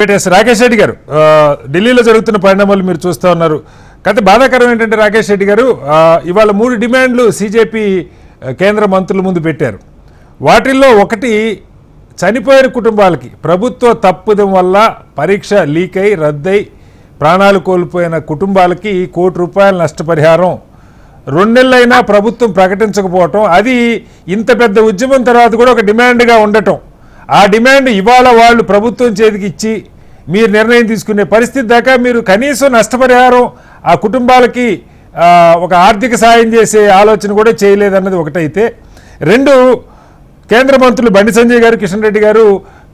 రాకేష్ రెడ్డి గారు, ఢిల్లీలో జరుగుతున్న పరిణామాలు మీరు చూస్తూ ఉన్నారు. కాకపోతే బాధాకరం ఏంటంటే రాకేష్ రెడ్డి గారు, ఇవాళ 3 డిమాండ్లు సీజేపీ కేంద్ర మంత్రుల ముందు పెట్టారు. వాటిల్లో ఒకటి, చనిపోయిన కుటుంబాలకి ప్రభుత్వ తప్పుదం వల్ల పరీక్ష లీక్ అయి రద్దై ప్రాణాలు కోల్పోయిన కుటుంబాలకి ₹1 కోటి నష్టపరిహారం 2 నెలలైనా ప్రభుత్వం ప్రకటించకపోవటం, అది ఇంత పెద్ద ఉద్యమం తర్వాత కూడా ఒక డిమాండ్గా ఉండటం. ఆ డిమాండ్ ఇవాళ వాళ్ళు ప్రభుత్వం చేతికి ఇచ్చి మీరు నిర్ణయం తీసుకునే పరిస్థితి దాకా మీరు కనీసం నష్టపరిహారం ఆ కుటుంబాలకి ఒక ఆర్థిక సాయం చేసే ఆలోచన కూడా చేయలేదన్నది ఒకటైతే, 2, కేంద్ర మంత్రులు బండి సంజయ్ గారు, కిషన్ రెడ్డి గారు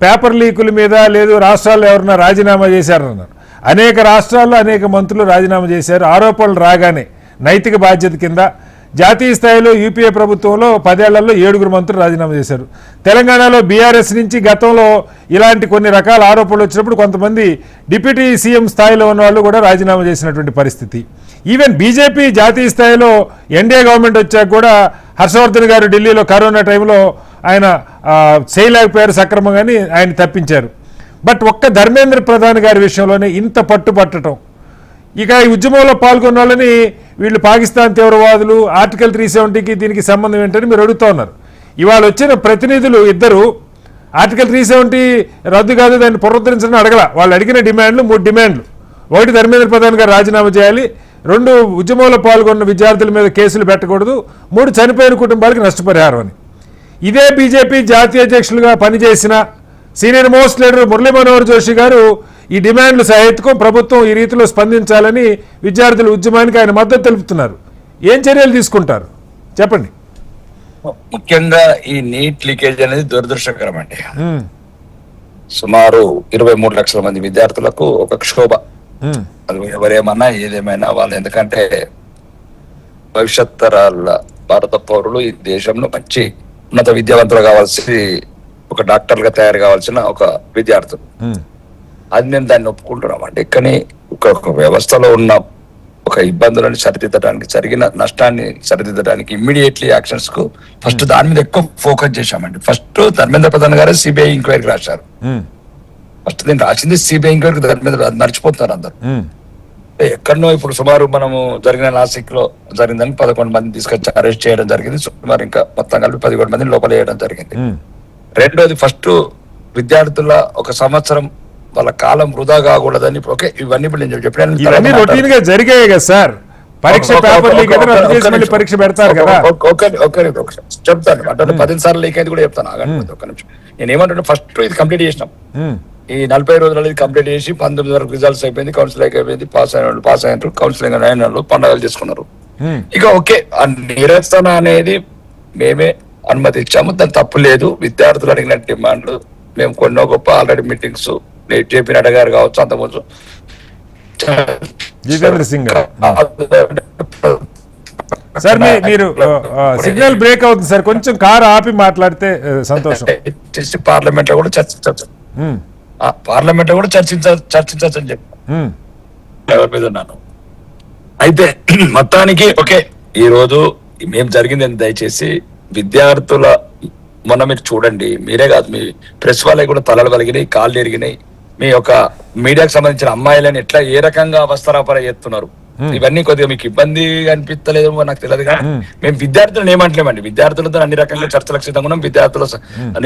పేపర్ లీకుల మీద లేదు రాష్ట్రాల్లో ఎవరన్నా రాజీనామా చేశారన్నారు. అనేక రాష్ట్రాల్లో అనేక మంత్రులు రాజీనామా చేశారు ఆరోపణలు రాగానే నైతిక బాధ్యత కింద. జాతీయ స్థాయిలో యూపీఏ ప్రభుత్వంలో 10 ఏళ్లలో 7 మంత్రులు రాజీనామా చేశారు. తెలంగాణలో బీఆర్ఎస్ నుంచి గతంలో ఇలాంటి కొన్ని రకాల ఆరోపణలు వచ్చినప్పుడు కొంతమంది డిప్యూటీ సీఎం స్థాయిలో ఉన్న వాళ్ళు కూడా రాజీనామా చేసినటువంటి పరిస్థితి. ఈవెన్ బీజేపీ జాతీయ స్థాయిలో ఎన్డీఏ గవర్నమెంట్ వచ్చాక కూడా హర్షవర్ధన్ గారు ఢిల్లీలో కరోనా టైంలో ఆయన చేయలేకపోయారు సక్రమంగాని, ఆయన తప్పించారు. బట్ ఒక్క ధర్మేంద్ర ప్రధాన్ గారి విషయంలోనే ఇంత పట్టుపట్టడం, ఇక ఈ ఉద్యమంలో పాల్గొన్న వాళ్ళని వీళ్ళు పాకిస్తాన్ తీవ్రవాదులు, ఆర్టికల్ 370కి దీనికి సంబంధం ఏంటని మీరు అడుగుతూ ఉన్నారు. ఇవాళ వచ్చిన ప్రతినిధులు ఇద్దరు ఆర్టికల్ 370 రద్దు కాదు, దాన్ని పునరుద్ధరించడం అడగల. వాళ్ళు అడిగిన డిమాండ్లు 3 డిమాండ్లు. 1, ధర్మేంద్ర ప్రధాన్ గారు రాజీనామా చేయాలి. 2, ఉద్యమంలో పాల్గొన్న విద్యార్థుల మీద కేసులు పెట్టకూడదు. 3, చనిపోయిన కుటుంబాలకు నష్టపరిహారం అని. ఇదే బీజేపీ జాతీయ అధ్యక్షులుగా పనిచేసిన senior most leader Murali Manohar Joshi గారు ఈ డిమాండ్లు సహేతుకం, ప్రభుత్వం ఈ రీతిలో స్పందించాలని విద్యార్థుల ఉద్యమానికి ఆయన మద్దతు తెలుపుతున్నారు. ఏం చర్యలు తీసుకుంటారు చెప్పండి? ముఖ్యంగా ఈ నీట్ లీకేజ్ అనేది దురదృష్టకరం అండి. సుమారు 23 లక్షల మంది విద్యార్థులకు ఒక క్షోభ. అది ఎవరేమన్నా ఏదేమైనా వాళ్ళు, ఎందుకంటే భవిష్యత్ తరాల భారత పౌరులు ఈ దేశంలో మంచి ఉన్నత విద్యావంతులు కావాల్సి, ఒక డాక్టర్గా తయారు కావాల్సిన ఒక విద్యార్థులు. అది మేము దాన్ని ఒప్పుకుంటున్నాం అండి. కానీ ఒక వ్యవస్థలో ఉన్న ఒక ఇబ్బందులను సరిదిద్దడానికి, జరిగిన నష్టాన్ని సరిదిద్దడానికి ఇమ్మీడియట్లీ యాక్షన్స్ కు ఫస్ట్ దాని మీద ఎక్కువ ఫోకస్ చేశామండి. ఫస్ట్ ధర్మేంద్ర ప్రధాన్ గారు సిబిఐ ఎంక్వైరీకి రాశారు. ఫస్ట్ దీన్ని రాసింది సిబిఐ ఎంక్వైరీకి, దాని మీద మర్చిపోతున్నారు అందరు. ఎక్కడనో ఇప్పుడు సుమారు మనము జరిగిన నాసిక్ లో జరిగిందని 11 మందిని తీసుకొచ్చి అరెస్ట్ చేయడం జరిగింది. సుమారు ఇంకా మొత్తం కలిపి 11 మందిని లోపల వేయడం జరిగింది. రెండోది, ఫస్ట్ విద్యార్థుల ఒక సంవత్సరం వాళ్ళ కాలం వృధా కాకూడదని. ఓకే, ఇవన్నీ ఇప్పుడు నేను చెప్పిన జరిగాయి కదా సార్, పరీక్ష పరీక్ష పెడతారు కదా. చెప్తాను అంటే 10 సార్లు లీక్ అయితే కూడా చెప్తాను. ఒక్క నిమిషం, నేను ఏమంటున్నా, ఫస్ట్ ఇది కంప్లీట్ చేసినాం. ఈ 40 రోజులలో ఇది కంప్లీట్ చేసి 19 వరకు రిజల్ట్స్ అయిపోయింది, కౌన్సిలింగ్ అయిపోయింది, పాస్ అయినారు, కౌన్సిలింగ్ అయిన వాళ్ళు పండుగలు చేసుకున్నారు. ఇక ఓకే, ఆ నిరసన అనేది మేమే అనుమతి ఇచ్చాము, దాని తప్పు లేదు. విద్యార్థులు అడిగిన డిమాండ్లు మేము కొన్నో గొప్ప ఆల్రెడీ మీటింగ్స్ జేపీ నడ్డా గారు కావచ్చు, అంతకుముందు జితేంద్ర సింగ్ సార్, మీరు సిగ్నల్ బ్రేక్ అవుతుంది సార్, కొంచెం కారు ఆపి మాట్లాడితే సంతోషం. పార్లమెంట్ లో కూడా చర్చించవచ్చు, పార్లమెంట్ లో కూడా చర్చించవచ్చు అని చెప్పి ఎవరి మీద ఉన్నాను. అయితే మొత్తానికి ఓకే, ఈ రోజు మేము జరిగింది దయచేసి విద్యార్థుల మొన్న మీరు చూడండి, మీరే కాదు మీ ప్రెస్ వాళ్ళకి కూడా తలలు వలిగినాయి, కాళ్ళు ఎరిగినాయి. మీ యొక్క మీడియాకు సంబంధించిన అమ్మాయిలని ఎట్లా ఏ రకంగా అవస్థరాపర చేస్తున్నారు, ఇవన్నీ కొద్దిగా మీకు ఇబ్బంది అనిపిస్తలేదు నాకు తెలియదు. కానీ మేము విద్యార్థులను ఏమంటలేమండి, విద్యార్థులతో అన్ని రకంగా చర్చలకు సిద్ధంగా ఉన్నాం, విద్యార్థుల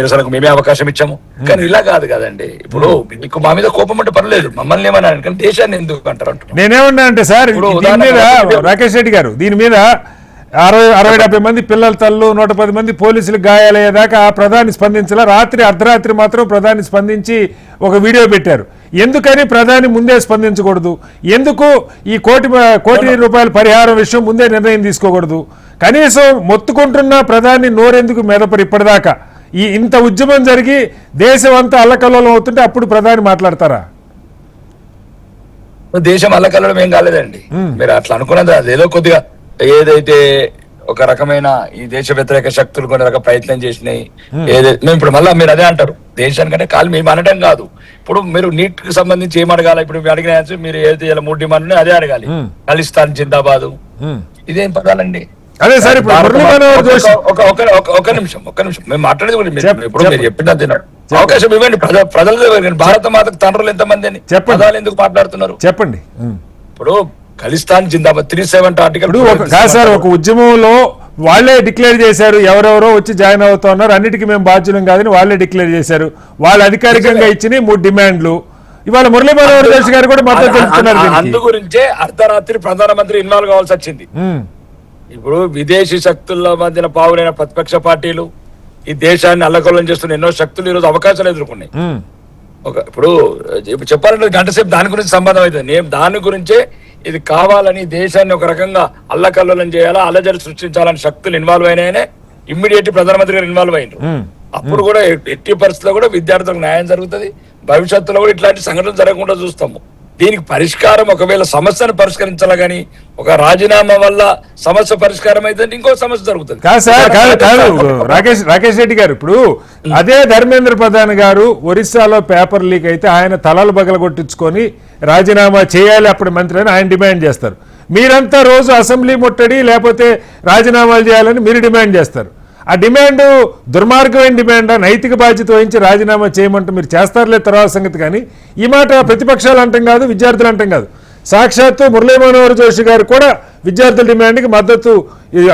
నిరసనకు మేమే అవకాశం ఇచ్చాము. కానీ ఇలా కాదు కదండి, ఇప్పుడు మీకు మా మీద కోపం అంటే పర్లేదు, మమ్మల్ని ఏమన్నా కానీ దేశాన్ని ఎందుకు అంటారు అంటున్నారు. నేనేమన్నా అంటే సార్, రాకేష్ రెడ్డి గారు, దీని మీద 60-70 మంది పిల్లల తల్లు, 110 మంది పోలీసులు గాయాలయ్యేదాకా ప్రధాని స్పందించాల. అర్ధరాత్రి మాత్రం ప్రధాని స్పందించి ఒక వీడియో పెట్టారు. ఎందుకని ప్రధాని ముందే స్పందించకూడదు? ఎందుకు ఈ ₹1 కోటి పరిహారం విషయం ముందే నిర్ణయం తీసుకోకూడదు? కనీసం మొత్తుకుంటున్న ప్రధాని నోరెందుకు మెదపరు ఇప్పటిదాకా? ఇంత ఉద్యమం జరిగి దేశం అంతా అల్లకల్లోలం అవుతుంటే అప్పుడు ప్రధాని మాట్లాడతారా? దేశం అల్లకల్లోలం ఏం కాలేదండి, మీరు అట్లా అనుకున్నది అదేదో కొద్దిగా ఏదైతే ఒక రకమైన ఈ దేశ వ్యతిరేక శక్తులు కొన్ని రకాల ప్రయత్నం చేసినాయి. ఏదైతే మేము ఇప్పుడు మళ్ళీ మీరు అదే అంటారు, దేశానికంటే కాదు మేము అనడం కాదు. ఇప్పుడు మీరు నీట్ కి సంబంధించి ఏం అడగాలి? ఇప్పుడు మీరు అడిగిన మీరు ఏదైతే 3 డిమాండ్ అదే అడగాలి. ఖలిస్తాన్ జిందాబాదు, ఇదేం పదాలండి? అదే సార్ ఇప్పుడు మురళీ మనోహర్ జోషి ఒక నిమిషం మేము మాట్లాడేది కూడా ఇప్పుడు మీరు చెప్పండి. చెప్పిన అవకాశం ఇవ్వండి ప్రజల భారత మాతకు తండ్రులు ఎంతమంది అని చెప్పండి. పదాలు ఎందుకు మాట్లాడుతున్నారు? చెప్పండి. ఇప్పుడు ఖలిస్తాన్ జిందాబాద్ 37 ఆర్టికల్ ఇప్పుడు కాదు సార్, ఒక ఉద్యమంలో వాళ్ళే డిక్లేర్ చేశారు, ఎవరెవరో వచ్చి జాయిన్ అవుతా ఉన్నారు, అన్నిటికీ మేము బాధ్యులం కాదని వాళ్ళే డిక్లేర్ చేశారు. వాళ్ళు అధికారికంగా ఇచ్చిన 3 డిమాండ్లు ఇవాళ మురళీ మనోహర్ జోషి గారు కూడా మద్దతు తెలుపుతున్నారు. అందు గురించే అర్ధరాత్రి ప్రధానమంత్రి ఇన్వాల్వ్ కావాల్సి వచ్చింది. ఇప్పుడు విదేశీ శక్తుల మధ్యన పావులైన ప్రతిపక్ష పార్టీలు ఈ దేశాన్ని అల్లకల్లోలం చేస్తున్న ఎన్నో శక్తులు ఈరోజు అవకాశాలు ఎదుర్కొన్నాయి. ఇప్పుడు చెప్పాలంటే గంట సేపు దాని గురించి సంబంధం అవుతుంది. నేను దాని గురించే ఇది కావాలని దేశాన్ని ఒక రకంగా అల్లకల్లోలం చేయాలా, అల్లజడి సృష్టించాలని శక్తులు ఇన్వాల్వ్ అయినాయనే ఇమ్మీడియట్ ప్రధానమంత్రి గారు ఇన్వాల్వ్ అయినారు. అప్పుడు కూడా ఎట్టి పరిస్థితుల్లో కూడా విద్యార్థులకు న్యాయం జరుగుతుంది. భవిష్యత్తులో కూడా ఇట్లాంటి సంఘటనలు జరగకుండా చూస్తాము. దీనికి పరిష్కారం ఒకవేళ సమస్యను పరిష్కరించాలా గానీ ఒక రాజీనామా వల్ల సమస్య పరిష్కారం అయితే ఇంకో సమస్య జరుగుతుంది. కాదు సార్, కాదు రాకేష్ రెడ్డి గారు, ఇప్పుడు అదే ధర్మేంద్ర ప్రధాన్ గారు ఒరిస్సాలో పేపర్ లీక్ అయితే ఆయన తలలు బగలగొట్టించుకొని రాజీనామా చేయాలి అప్పుడు మంత్రి అని ఆయన డిమాండ్ చేస్తారు. మీరంతా రోజు అసెంబ్లీ ముట్టడి లేకపోతే రాజీనామాలు చేయాలని మీరు డిమాండ్ చేస్తారు. ఆ డిమాండ్ దుర్మార్గమైన డిమాండ్, నైతిక బాధ్యత వహించి రాజీనామా చేయమంటూ మీరు చేస్తారులే తర్వాత సంగతి. కానీ ఈ మాట ప్రతిపక్షాలు అంటాం కాదు, విద్యార్థులు అంటాం కాదు, సాక్షాత్తు మురళీ మనోహర్ జోషి గారు కూడా విద్యార్థుల డిమాండ్కి మద్దతు,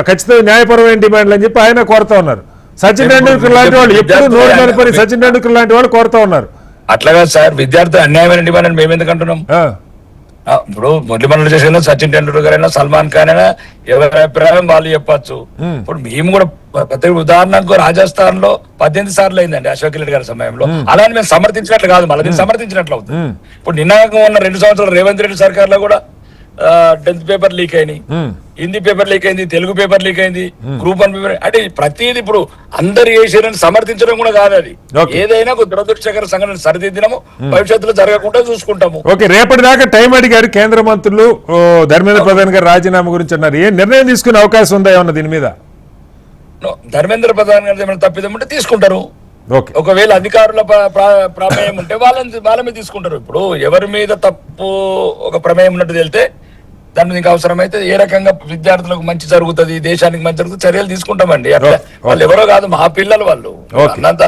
ఖచ్చితంగా న్యాయపరమైన డిమాండ్లు అని చెప్పి ఆయన కోరుతా ఉన్నారు. సచిన్ టెండూల్కర్ లాంటి వాళ్ళు ఎప్పుడు నోరు నలిపని సచిన్ టెండూల్కర్ లాంటి వాళ్ళు కోరుతా ఉన్నారు. అట్లాగా సార్, విద్యార్థి అన్యాయమైన డిమాండ్ అని మేము ఎందుకు అంటున్నాం? ఇప్పుడు మురళీ మనోహర్ జోషి అయినా, సచిన్ టెండూల్కర్ అయినా, సల్మాన్ ఖాన్ అయినా ఎవరి అభిప్రాయం వాళ్ళు చెప్పచ్చు. ఇప్పుడు మేము కూడా ప్రతి ఉదాహరణకు రాజస్థాన్ లో 18 సార్లు అయిందండి అశోక్ రెడ్డి గారి సమయంలో. అలానే మేము సమర్థించినట్లు కాదు, మళ్ళీ దీన్ని సమర్థించినట్లు అవుతుంది. ఇప్పుడు నిన్న ఉన్న 2 సంవత్సరాలు రేవంత్ రెడ్డి సర్కార్ లో కూడా 10th పేపర్ లీక్ అయినాయి, హిందీ పేపర్ లీక్ అయింది, తెలుగు పేపర్ లీక్ అయింది, గ్రూప్ 1 పేపర్. అంటే ప్రతిదీ ఇప్పుడు అందరు చేసేదని సమర్థించడం కూడా కాదు. అది ఏదైనా ఒక దురదృష్టకర సంఘటన సరిదిద్దడము, భవిష్యత్తులో జరగకుండా చూసుకుంటాము. ఓకే, రేపటి దాకా టైం అడిగారు కేంద్ర మంత్రులు. ధర్మేంద్ర ప్రధాన్ గారు రాజీనామా గురించి అన్నారు. ఏ నిర్ణయం తీసుకునే అవకాశం ఉందా ఏమన్నా దీని మీద? ధర్మేంద్ర ప్రధాన్ గారు ఏమైనా తప్పిదం ఉంటే తీసుకుంటారు. ఒకవేళ అధికారుల ప్రమేయం ఉంటే వాళ్ళ మీద తీసుకుంటారు. ఇప్పుడు ఎవరి మీద తప్పు ఒక ప్రమేయం ఉన్నట్టు తెలితే దాని మీద అవసరమైతే ఏ రకంగా విద్యార్థులకు మంచి జరుగుతుంది, దేశానికి మంచి జరుగుతుంది చర్యలు తీసుకుంటామండి. అట్లా వాళ్ళు ఎవరో కాదు, మా పిల్లలు వాళ్ళు అన్నంత.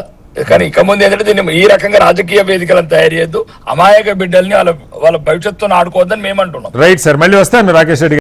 కానీ ఇక ముందు ఏంటంటే దీన్ని ఈ రకంగా రాజకీయ వేదికలను తయారు చేయొద్దు, అమాయక బిడ్డల్ని వాళ్ళ భవిష్యత్తును ఆడుకోవద్దని మేము అంటున్నాం. రైట్ సార్, మళ్ళీ వస్తాను రాకేష్ రెడ్డి.